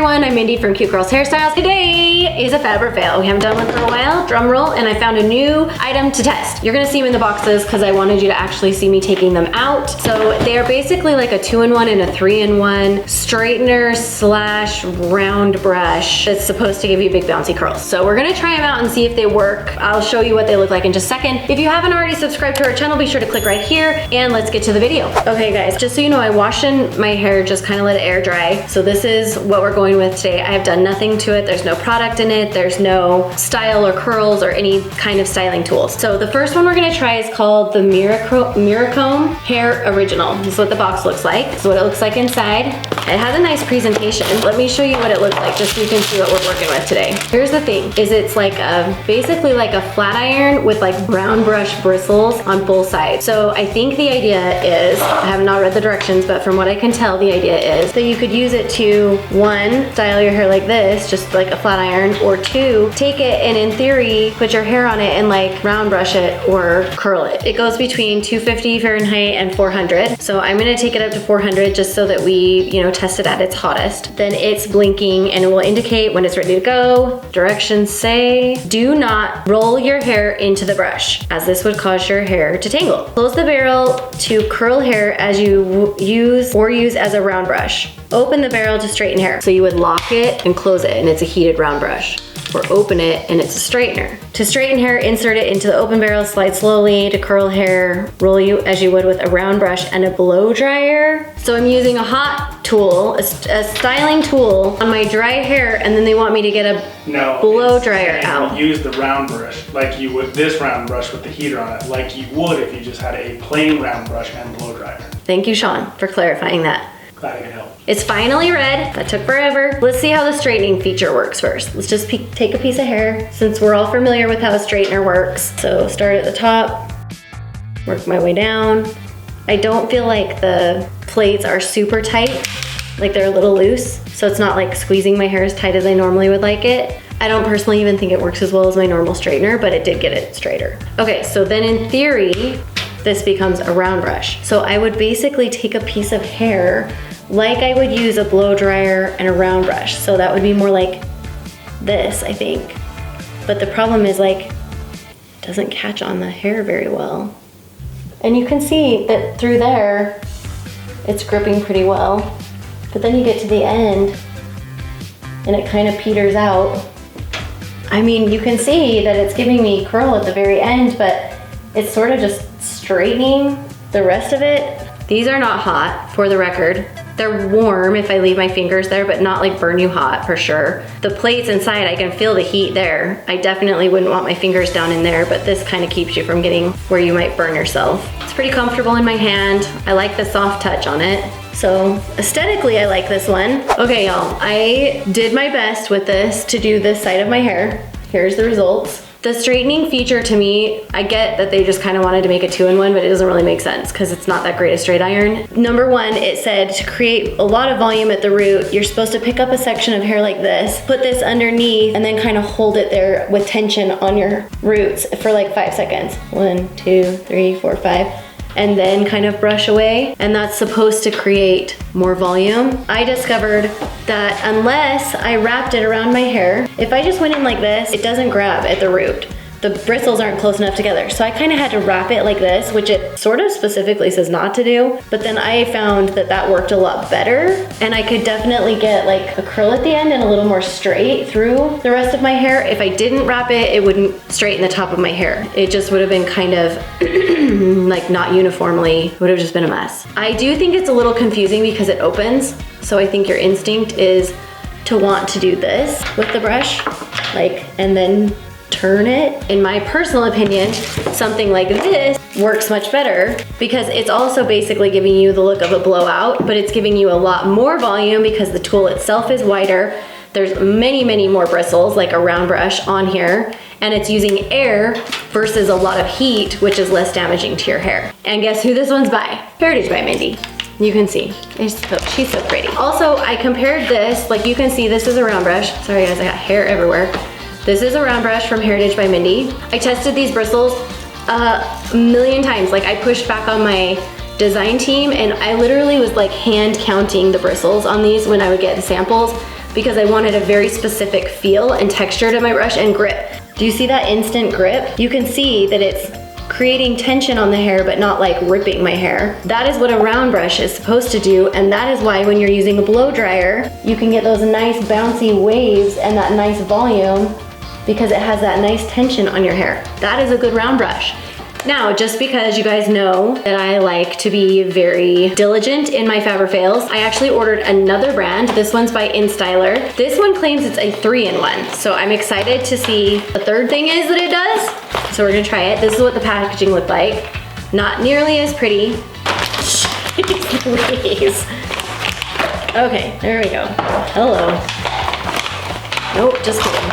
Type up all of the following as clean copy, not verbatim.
everyone, I'm Mindy from Cute Girls Hairstyles. Today is a FAB or fail. We haven't done one for a while, drum roll, and I found a new item to test. You're gonna see them in the boxes because I wanted you to actually see me taking them out. So they are basically like a 2-in-1 and a 3-in-1 straightener slash round brush that's supposed to give you big bouncy curls. So we're gonna try them out and see if they work. I'll show you what they look like in just a second. If you haven't already subscribed to our channel, be sure to click right here and let's get to the video. Okay guys, just so you know, I washed in my hair, just kind of let it air dry. So this is what we're going with today. I have done nothing to it. There's no product in it. There's no style or curls or any kind of styling tools. So the first one we're gonna try is called the Miracomb Hair Original. This is what the box looks like. This is what it looks like inside. It has a nice presentation. Let me show you what it looks like just so you can see what we're working with today. Here's the thing, is it's like basically like a flat iron with like brown brush bristles on both sides. So I think the idea is, I have not read the directions, but from what I can tell, the idea is that you could use it to, 1, style your hair like this, just like a flat iron, or 2, take it and in theory, put your hair on it and like round brush it or curl it. It goes between 250 Fahrenheit and 400. So I'm gonna take it up to 400 just so that we, test it at its hottest. Then it's blinking and it will indicate when it's ready to go. Directions say, do not roll your hair into the brush, as this would cause your hair to tangle. Close the barrel to curl hair as you use as a round brush. Open the barrel to straighten hair. So you would lock it and close it and it's a heated round brush. Or open it and it's a straightener. To straighten hair, insert it into the open barrel, slide slowly. To curl hair, roll you as you would with a round brush and a blow dryer. So I'm using a hot tool, a styling tool on my dry hair, and then they want me to get a blow dryer out. Use the round brush like you would this round brush with the heater on it, like you would if you just had a plain round brush and blow dryer. Thank you, Sean, for clarifying that. Glad I could help. It's finally red. That took forever. Let's see how the straightening feature works first. Let's just take a piece of hair, since we're all familiar with how a straightener works. So start at the top, work my way down. I don't feel like the plates are super tight, like they're a little loose, so it's not like squeezing my hair as tight as I normally would like it. I don't personally even think it works as well as my normal straightener, but it did get it straighter. Okay, so then in theory, this becomes a round brush. So I would basically take a piece of hair like I would use a blow dryer and a round brush. So that would be more like this, I think. But the problem is like, it doesn't catch on the hair very well. And you can see that through there, it's gripping pretty well. But then you get to the end and it kind of peters out. I mean, you can see that it's giving me curl at the very end, but it's sort of just straightening the rest of it. These are not hot, for the record. They're warm if I leave my fingers there, but not like burn you hot for sure. The plates inside, I can feel the heat there. I definitely wouldn't want my fingers down in there, but this kind of keeps you from getting where you might burn yourself. It's pretty comfortable in my hand. I like the soft touch on it. So aesthetically, I like this one. Okay, y'all, I did my best with this to do this side of my hair. Here's the results. The straightening feature to me, I get that they just kind of wanted to make a 2-in-1, but it doesn't really make sense because it's not that great a straight iron. Number 1, it said to create a lot of volume at the root, you're supposed to pick up a section of hair like this, put this underneath, and then kind of hold it there with tension on your roots for like 5 seconds. 1, 2, 3, 4, 5. And then kind of brush away, and that's supposed to create more volume. I discovered that unless I wrapped it around my hair, if I just went in like this, it doesn't grab at the root. The bristles aren't close enough together. So I kind of had to wrap it like this, which it sort of specifically says not to do, but then I found that that worked a lot better, and I could definitely get like a curl at the end and a little more straight through the rest of my hair. If I didn't wrap it, it wouldn't straighten the top of my hair. It just would have been kind of like not uniformly, would have just been a mess. I do think it's a little confusing because it opens, so I think your instinct is to want to do this with the brush, like, and then turn it. In my personal opinion, something like this works much better because it's also basically giving you the look of a blowout, but it's giving you a lot more volume because the tool itself is wider. There's many more bristles, like a round brush on here, and it's using air versus a lot of heat, which is less damaging to your hair. And guess who this one's by? Heritage by Mindy. You can see, she's so pretty. Also, I compared this, like you can see this is a round brush. Sorry guys, I got hair everywhere. This is a round brush from Heritage by Mindy. I tested these bristles a million times. Like I pushed back on my design team and I literally was like hand counting the bristles on these when I would get the samples. because I wanted a very specific feel and texture to my brush and grip. Do you see that instant grip? You can see that it's creating tension on the hair but not like ripping my hair. That is what a round brush is supposed to do, and that is why when you're using a blow dryer, you can get those nice bouncy waves and that nice volume because it has that nice tension on your hair. That is a good round brush. Now, just because you guys know that I like to be very diligent in my Fab or Fails, I actually ordered another brand. This one's by Instyler. This one claims it's a 3-in-1, so I'm excited to see the third thing is that it does. So we're gonna try it. This is what the packaging looked like. Not nearly as pretty. Please. Okay, there we go. Hello. Nope, just kidding.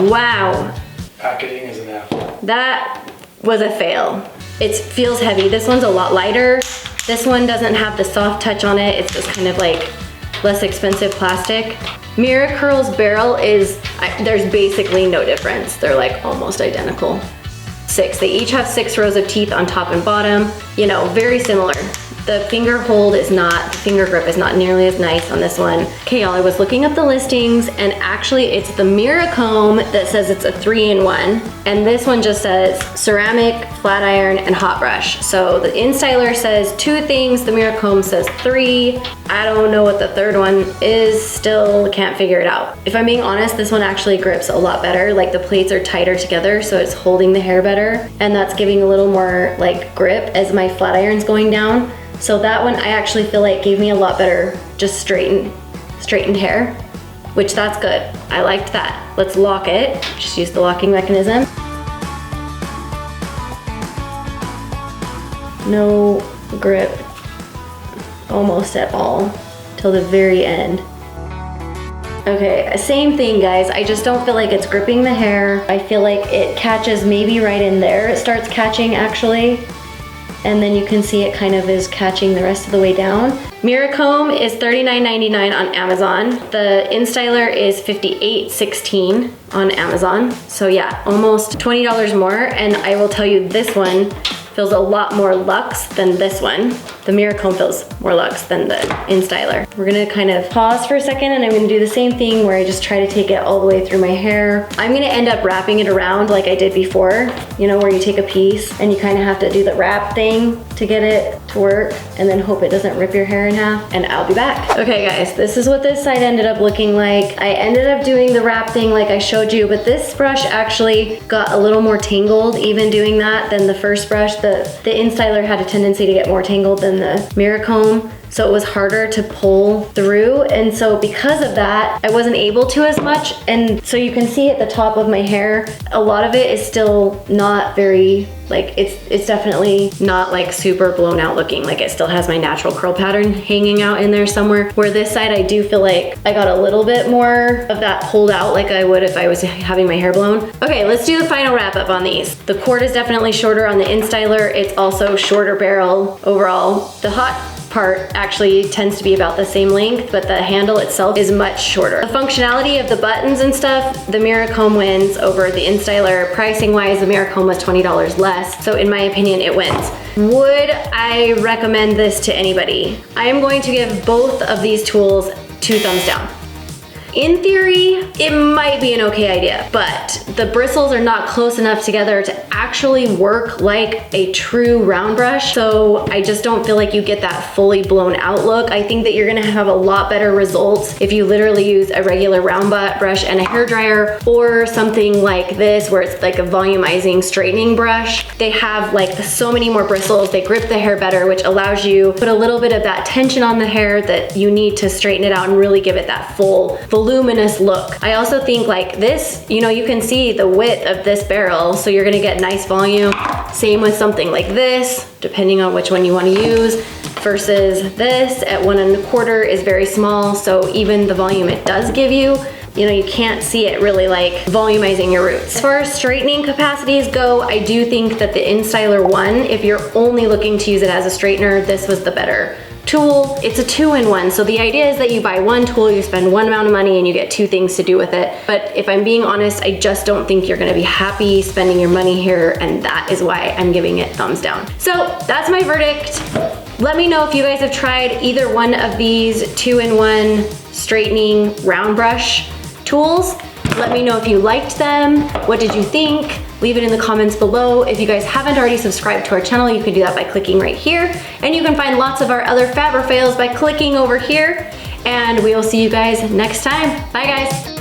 Wow. Packaging is an F. That was a fail. It feels heavy. This one's a lot lighter. This one doesn't have the soft touch on it. It's just kind of like less expensive plastic. Miracurl's barrel is, there's basically no difference. They're like almost identical. 6. They each have 6 rows of teeth on top and bottom. You know, very similar. The finger hold is not, the finger grip is not nearly as nice on this one. Okay, y'all, I was looking up the listings and actually it's the Miracomb that says it's a 3-in-1. And this one just says ceramic, flat iron, and hot brush. So the Instyler says 2 things, the Miracomb says 3. I don't know what the third one is, still can't figure it out. If I'm being honest, this one actually grips a lot better. Like the plates are tighter together, so it's holding the hair better. And that's giving a little more like grip as my flat iron's going down. So that one I actually feel like gave me a lot better just straightened hair, which that's good. I liked that. Let's lock it. Just use the locking mechanism. No grip almost at all till the very end. Okay, same thing guys. I just don't feel like it's gripping the hair. I feel like it catches maybe right in there. It starts catching actually. And then you can see it kind of is catching the rest of the way down. Miracomb is $39.99 on Amazon. The Instyler is $58.16 on Amazon. So yeah, almost $20 more. And I will tell you, this one feels a lot more luxe than this one. The Miracomb feels more luxe than the Instyler. We're gonna kind of pause for a second and I'm gonna do the same thing where I just try to take it all the way through my hair. I'm gonna end up wrapping it around like I did before, you know, where you take a piece and you kind of have to do the wrap thing to get it to work and then hope it doesn't rip your hair in half, and I'll be back. Okay guys, this is what this side ended up looking like. I ended up doing the wrap thing like I showed you, but this brush actually got a little more tangled even doing that than the first brush. The Instyler had a tendency to get more tangled than the Miracomb, so it was harder to pull through, and so because of that I wasn't able to as much. And so you can see at the top of my hair a lot of it is still not very, like it's definitely not like super blown out looking. Like it still has my natural curl pattern hanging out in there somewhere, where this side I do feel like I got a little bit more of that pulled out like I would if I was having my hair blown. Okay, let's do the final wrap up on these. The cord is definitely shorter on the Instyler. It's also shorter barrel overall. The hot part actually tends to be about the same length, but the handle itself is much shorter. The functionality of the buttons and stuff, the Miracomb wins over the Instyler. Pricing wise, the Miracomb was $20 less, so in my opinion it wins. Would I recommend this to anybody? I am going to give both of these tools 2 thumbs down. In theory, it might be an okay idea, but the bristles are not close enough together to actually work like a true round brush. So I just don't feel like you get that fully blown out look. I think that you're gonna have a lot better results if you literally use a regular round brush and a hairdryer, or something like this where it's like a volumizing straightening brush. They have like so many more bristles. They grip the hair better, which allows you to put a little bit of that tension on the hair that you need to straighten it out and really give it that full voluminous look. I also think like this, you know, you can see the width of this barrel, so you're gonna get nice volume. Same with something like this, depending on which one you want to use, versus this at 1 1/4 is very small, so even the volume it does give you, you know, you can't see it really like volumizing your roots. As far as straightening capacities go, I do think that the Instyler one, if you're only looking to use it as a straightener, this was the better tool. It's a 2-in-1, so the idea is that you buy one tool, you spend one amount of money, and you get 2 things to do with it. But if I'm being honest, I just don't think you're gonna be happy spending your money here, and that is why I'm giving it thumbs down. So that's my verdict. Let me know if you guys have tried either one of these 2-in-1 straightening round brush tools. Let me know if you liked them. What did you think? Leave it in the comments below. If you guys haven't already subscribed to our channel, you can do that by clicking right here. And you can find lots of our other Fab or Fails by clicking over here. And we will see you guys next time. Bye guys.